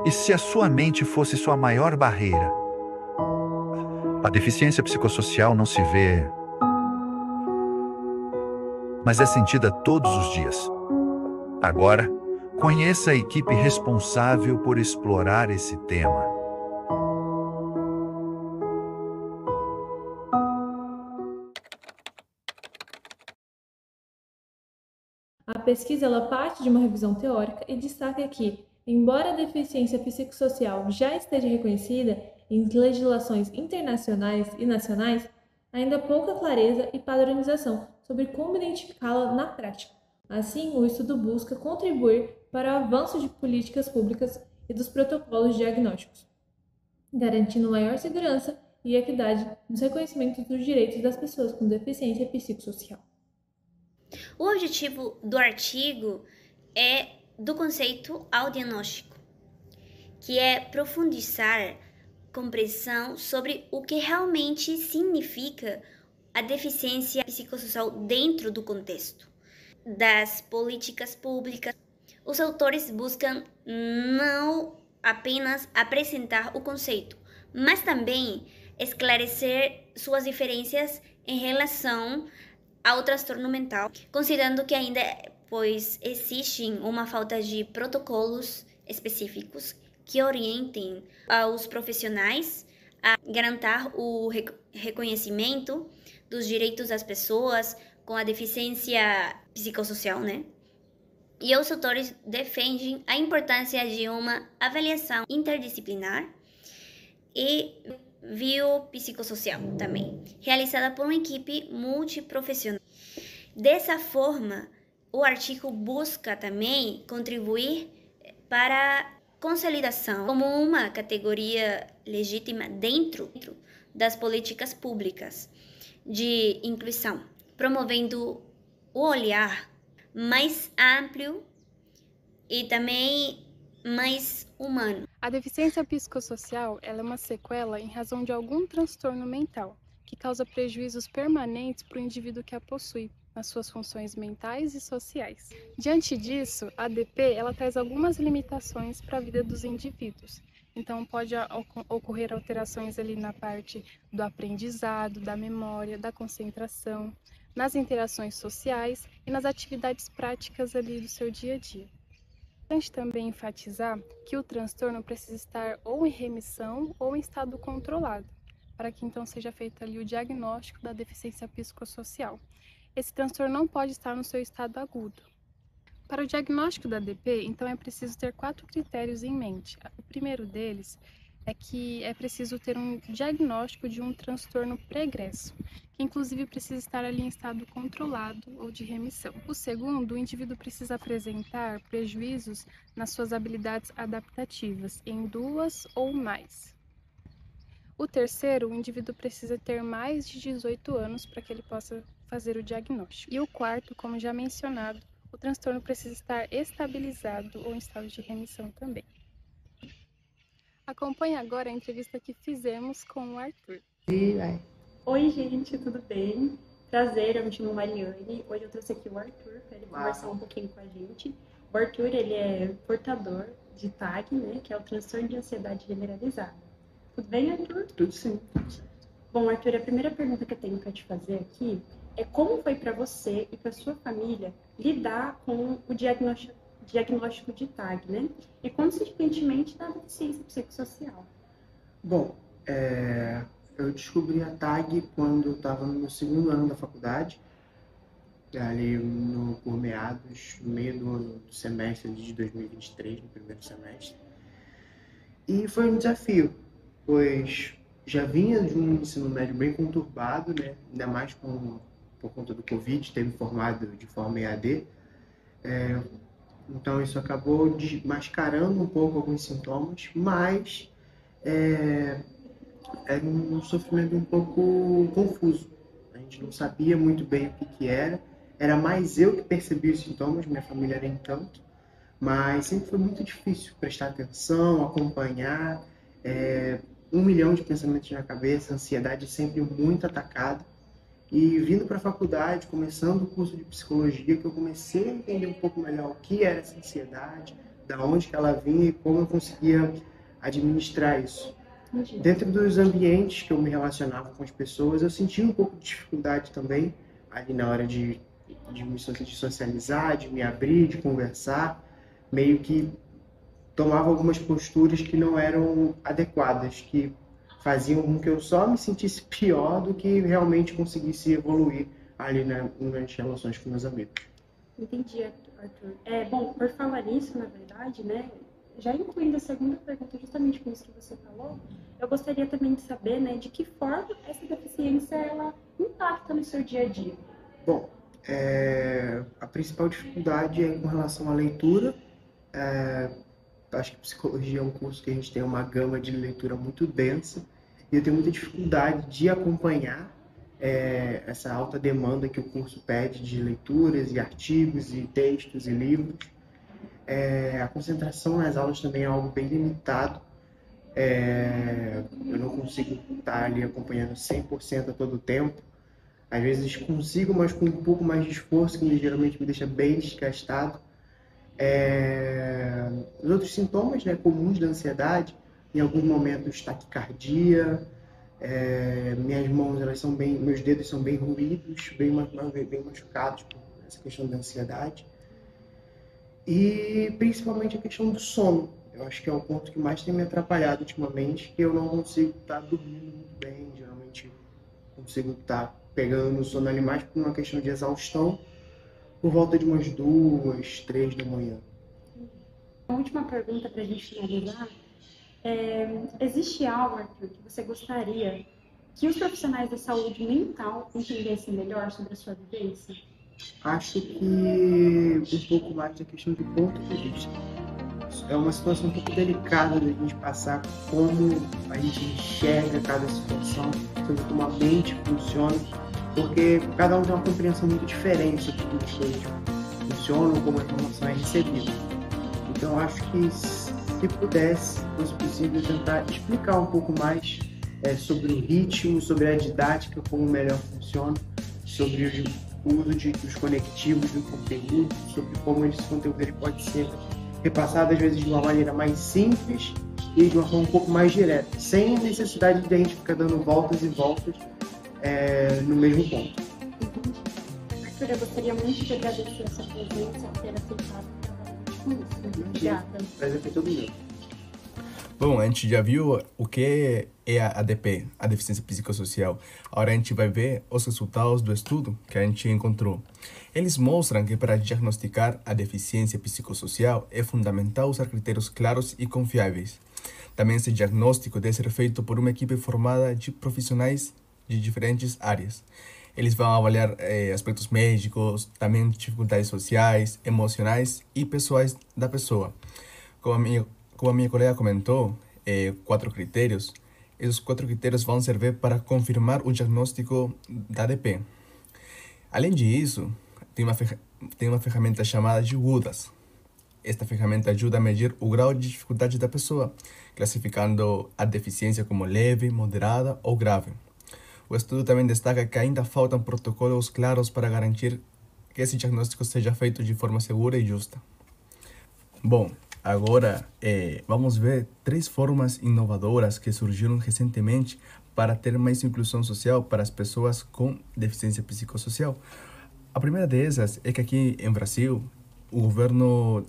E se a sua mente fosse sua maior barreira? A deficiência psicossocial não se vê, mas é sentida todos os dias. Agora, conheça a equipe responsável por explorar esse tema. A pesquisa ela parte de uma revisão teórica e destaca que, embora a deficiência psicossocial já esteja reconhecida em legislações internacionais e nacionais, ainda há pouca clareza e padronização sobre como identificá-la na prática. Assim, o estudo busca contribuir para o avanço de políticas públicas e dos protocolos diagnósticos, garantindo maior segurança e equidade nos reconhecimentos dos direitos das pessoas com deficiência psicossocial. O objetivo do artigo é do conceito ao diagnóstico, que é profundizar compreensão sobre o que realmente significa a deficiência psicossocial dentro do contexto das políticas públicas. Os autores buscam não apenas apresentar o conceito, mas também esclarecer suas diferenças em relação ao transtorno mental, considerando que ainda existe uma falta de protocolos específicos que orientem aos profissionais a garantir o reconhecimento dos direitos das pessoas com a deficiência psicossocial, né? E os autores defendem a importância de uma avaliação interdisciplinar e biopsicossocial também, realizada por uma equipe multiprofissional. Dessa forma, o artigo busca também contribuir para a consolidação como uma categoria legítima dentro das políticas públicas de inclusão, promovendo o olhar mais amplo e também mais humano. A deficiência psicossocial ela é uma sequela em razão de algum transtorno mental, que causa prejuízos permanentes para o indivíduo que a possui, nas suas funções mentais e sociais. Diante disso, a ADP ela traz algumas limitações para a vida dos indivíduos. Então, pode ocorrer alterações ali na parte do aprendizado, da memória, da concentração, nas interações sociais e nas atividades práticas ali do seu dia a dia. É importante também enfatizar que o transtorno precisa estar ou em remissão ou em estado controlado, para que então seja feito ali o diagnóstico da deficiência psicossocial. Esse transtorno não pode estar no seu estado agudo. Para o diagnóstico da DP, então é preciso ter 4 critérios em mente. O primeiro deles é que é preciso ter um diagnóstico de um transtorno pregresso, que inclusive precisa estar ali em estado controlado ou de remissão. O segundo, o indivíduo precisa apresentar prejuízos nas suas habilidades adaptativas, em 2 ou mais. O terceiro, o indivíduo precisa ter mais de 18 anos para que ele possa fazer o diagnóstico. E o quarto, como já mencionado, o transtorno precisa estar estabilizado ou em estado de remissão também. Acompanhe agora a entrevista que fizemos com o Arthur. Oi, gente, tudo bem? Prazer, eu me chamo Mariane. Hoje eu trouxe aqui o Arthur para ele conversar um pouquinho com a gente. O Arthur, ele é portador de TAG, né, que é o transtorno de ansiedade generalizada. Tudo bem, Arthur? Tudo sim. Bom, Arthur, a primeira pergunta que eu tenho para te fazer aqui é como foi para você e para sua família lidar com o diagnóstico de TAG, né? E consequentemente da deficiência psicossocial. Bom, eu descobri a TAG quando eu estava no meu segundo ano da faculdade, ali por meados, no meio do semestre de 2023, no primeiro semestre. E foi um desafio, pois já vinha de um ensino médio bem conturbado, né? Ainda mais por conta do Covid, ter me formado de forma EAD. Então isso acabou mascarando um pouco alguns sintomas, mas era um sofrimento um pouco confuso. A gente não sabia muito bem o que era. Era mais eu que percebia os sintomas, minha família nem tanto. Mas sempre foi muito difícil prestar atenção, acompanhar. 1 milhão de pensamentos na cabeça, ansiedade sempre muito atacada. E vindo para a faculdade, começando o curso de psicologia, que eu comecei a entender um pouco melhor o que era essa ansiedade, da onde que ela vinha e como eu conseguia administrar isso. Entendi. Dentro dos ambientes que eu me relacionava com as pessoas, eu sentia um pouco de dificuldade também, ali na hora de socializar, de me abrir, de conversar, meio que tomava algumas posturas que não eram adequadas, que faziam com que eu só me sentisse pior do que realmente conseguisse evoluir ali nas relações com meus amigos. Entendi, Arthur. Bom, por falar nisso, na verdade, né, já incluindo a segunda pergunta, justamente com isso que você falou, eu gostaria também de saber, né, de que forma essa deficiência ela impacta no seu dia a dia. Bom, a principal dificuldade é com relação à leitura. Acho que psicologia é um curso que a gente tem uma gama de leitura muito densa e eu tenho muita dificuldade de acompanhar essa alta demanda que o curso pede de leituras e artigos e textos e livros. A concentração nas aulas também é algo bem limitado. Eu não consigo estar ali acompanhando 100% a todo tempo. Às vezes consigo, mas com um pouco mais de esforço, que geralmente me deixa bem desgastado. Os outros sintomas, né, comuns da ansiedade, em alguns momentos taquicardia, minhas mãos, meus dedos são bem ruídos, bem machucados por essa questão da ansiedade. E principalmente a questão do sono. Eu acho que é o ponto que mais tem me atrapalhado ultimamente, que eu não consigo estar dormindo muito bem, geralmente consigo estar pegando no sono ali mais por uma questão de exaustão, por volta de umas 2, 3 da manhã. A última pergunta para a gente finalizar. Existe algo, Arthur, que você gostaria que os profissionais da saúde mental entendessem melhor sobre a sua vivência? Acho que um pouco mais da questão de ponto de vista. É uma situação um pouco delicada da gente passar como a gente enxerga cada situação, sobre como a mente funciona, porque cada um tem uma compreensão muito diferente sobre como as coisas funcionam, como a informação é recebida. Então acho que se pudesse, fosse possível, tentar explicar um pouco mais sobre o ritmo, sobre a didática, como melhor funciona, sobre o uso dos conectivos do conteúdo, sobre como esse conteúdo ele pode ser repassado às vezes de uma maneira mais simples e de uma forma um pouco mais direta, sem necessidade de a gente ficar dando voltas e voltas no mesmo ponto. Arthur, eu gostaria muito de agradecer a sua presença, ter aceitado com isso. Obrigada. O prazer foi todo meu. Bom, a gente já viu o que é a ADP, a deficiência psicossocial. Agora a gente vai ver os resultados do estudo que a gente encontrou. Eles mostram que para diagnosticar a deficiência psicossocial é fundamental usar critérios claros e confiáveis. Também esse diagnóstico deve ser feito por uma equipe formada de profissionais de diferentes áreas. Eles vão avaliar aspectos médicos, também dificuldades sociais, emocionais e pessoais da pessoa. Como a minha colega comentou, 4 critérios. Esses 4 critérios vão servir para confirmar o diagnóstico da ADP. Além disso, tem uma ferramenta chamada de WUDAS. Esta ferramenta ajuda a medir o grau de dificuldade da pessoa, classificando a deficiência como leve, moderada ou grave. O estudo também destaca que ainda faltam protocolos claros para garantir que esse diagnóstico seja feito de forma segura e justa. Bom, agora vamos ver 3 formas inovadoras que surgiram recentemente para ter mais inclusão social para as pessoas com deficiência psicossocial. A primeira dessas é que aqui em Brasil, o governo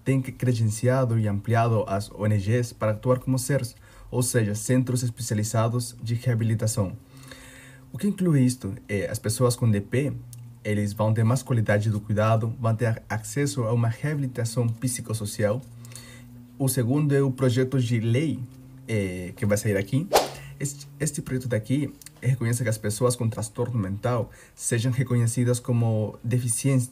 tem credenciado e ampliado as ONGs para atuar como CERS, ou seja, Centros Especializados de Reabilitação. O que inclui isto? As pessoas com DP, eles vão ter mais qualidade do cuidado, vão ter acesso a uma reabilitação psicossocial. O segundo é o projeto de lei que vai sair aqui. Este projeto daqui reconhece que as pessoas com transtorno mental sejam reconhecidas como deficientes.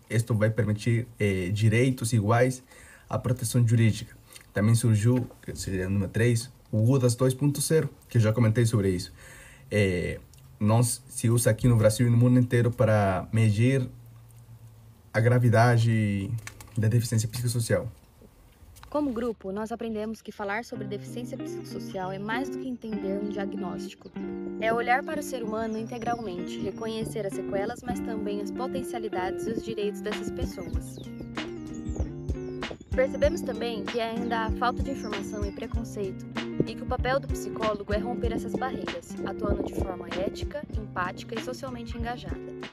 Isto vai permitir direitos iguais à proteção jurídica. Também surgiu, que seria o número 3, o WUDAS 2.0, que eu já comentei sobre isso. Não se usa aqui no Brasil e no mundo inteiro para medir a gravidade da deficiência psicossocial. Como grupo, nós aprendemos que falar sobre deficiência psicossocial é mais do que entender um diagnóstico. É olhar para o ser humano integralmente, reconhecer as sequelas, mas também as potencialidades e os direitos dessas pessoas. Percebemos também que ainda há falta de informação e preconceito, e que o papel do psicólogo é romper essas barreiras, atuando de forma ética, empática e socialmente engajada.